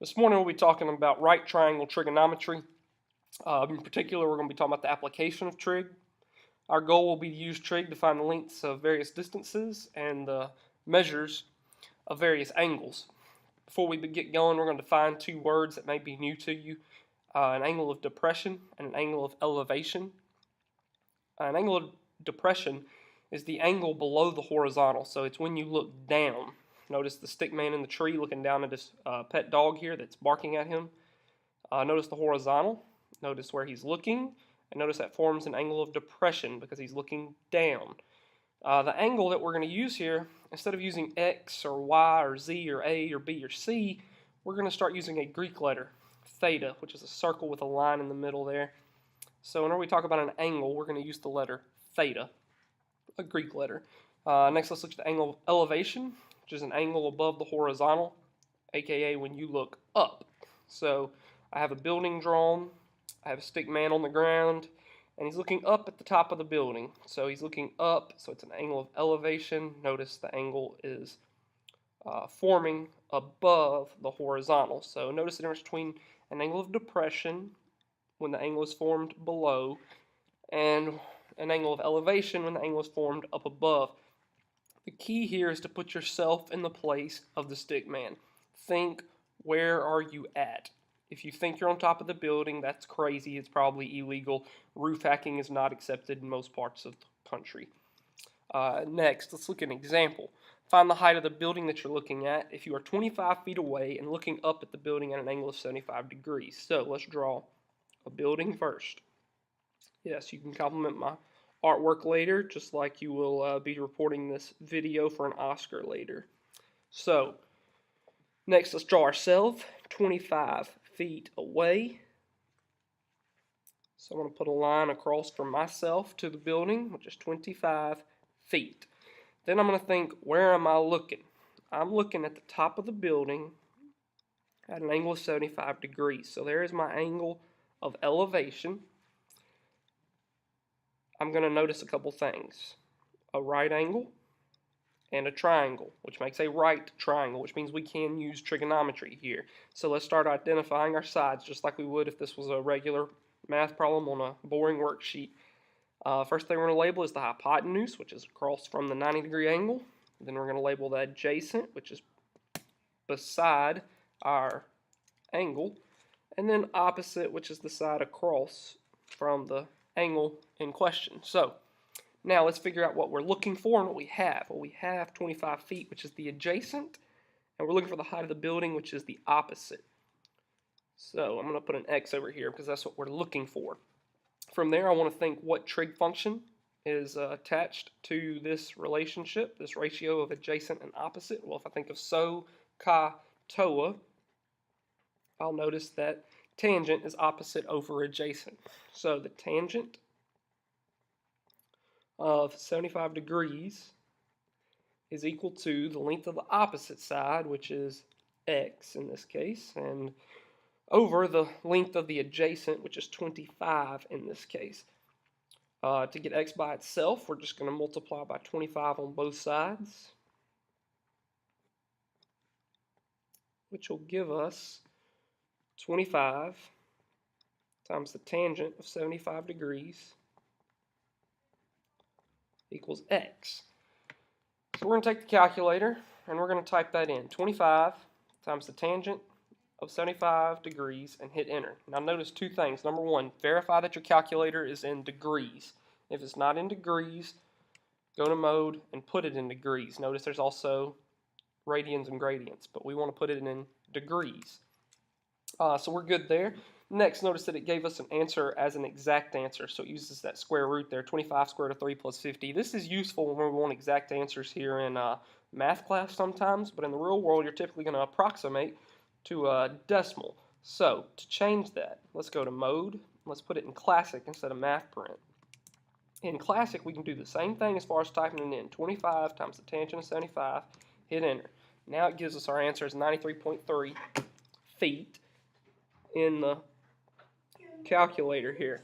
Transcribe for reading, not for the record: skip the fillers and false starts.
This morning we'll be talking about right triangle trigonometry. In particular, we're going to be talking about the application of trig. Our goal will be to use trig to find the lengths of various distances and the measures of various angles. Before we get going, we're going to define two words that may be new to you. An angle of depression and an angle of elevation. An angle of depression is the angle below the horizontal, so it's when you look down. Notice the stick man in the tree looking down at his pet dog here that's barking at him. Notice the horizontal. Notice where he's looking. And notice that forms an angle of depression because he's looking down. The angle that we're going to use here, instead of using X or Y or Z or A or B or C, we're going to start using a Greek letter, theta, which is a circle with a line in the middle there. So whenever we talk about an angle, we're going to use the letter theta, a Greek letter. Next, let's look at the angle of elevation, which is an angle above the horizontal, aka when you look up. So I have a building drawn, I have a stick man on the ground, and he's looking up at the top of the building. So he's looking up, so it's an angle of elevation. Notice the angle is forming above the horizontal. So notice the difference between an angle of depression when the angle is formed below and an angle of elevation when the angle is formed up above. The key here is to put yourself in the place of the stick man. Think, where are you at? If you think you're on top of the building, that's crazy. It's probably illegal. Roof hacking is not accepted in most parts of the country. Next, let's look at an example. Find the height of the building that you're looking at if you are 25 feet away and looking up at the building at an angle of 75 degrees. So let's draw a building first. Yes, you can compliment my artwork later, just like you will be reporting this video for an Oscar later. So, next let's draw ourselves 25 feet away. So I'm going to put a line across from myself to the building, which is 25 feet. Then I'm going to think, where am I looking? I'm looking at the top of the building at an angle of 75 degrees. So there is my angle of elevation. I'm going to notice a couple things. A right angle and a triangle, which makes a right triangle, which means we can use trigonometry here. So let's start identifying our sides just like we would if this was a regular math problem on a boring worksheet. First thing we're going to label is the hypotenuse, which is across from the 90-degree angle. Then we're going to label the adjacent, which is beside our angle. And then opposite, which is the side across from the angle in question. So now let's figure out what we're looking for and what we have. Well, we have 25 feet, which is the adjacent, and we're looking for the height of the building, which is the opposite. So I'm going to put an X over here because that's what we're looking for. From there, I want to think what trig function is attached to this relationship, this ratio of adjacent and opposite. Well, if I think of SO, CA, TOA, I'll notice that tangent is opposite over adjacent. So the tangent of 75 degrees is equal to the length of the opposite side, which is X in this case, and over the length of the adjacent, which is 25 in this case. To get X by itself, we're just going to multiply by 25 on both sides, which will give us 25 times the tangent of 75 degrees equals X. So we're going to take the calculator and we're going to type that in. 25 times the tangent of 75 degrees and hit enter. Now notice two things. Number one, verify that your calculator is in degrees. If it's not in degrees, go to mode and put it in degrees. Notice there's also radians and gradients, but we want to put it in degrees. So we're good there. Next, notice that it gave us an answer as an exact answer, so it uses that square root there, 25 square root of 3 plus 50. This is useful when we want exact answers here in math class sometimes, but in the real world, you're typically going to approximate to a decimal. So, to change that, let's go to mode. Let's put it in classic instead of math print. In classic, we can do the same thing as far as typing it in. 25 times the tangent of 75, hit enter. Now it gives us our answer as 93.3 feet in the calculator here.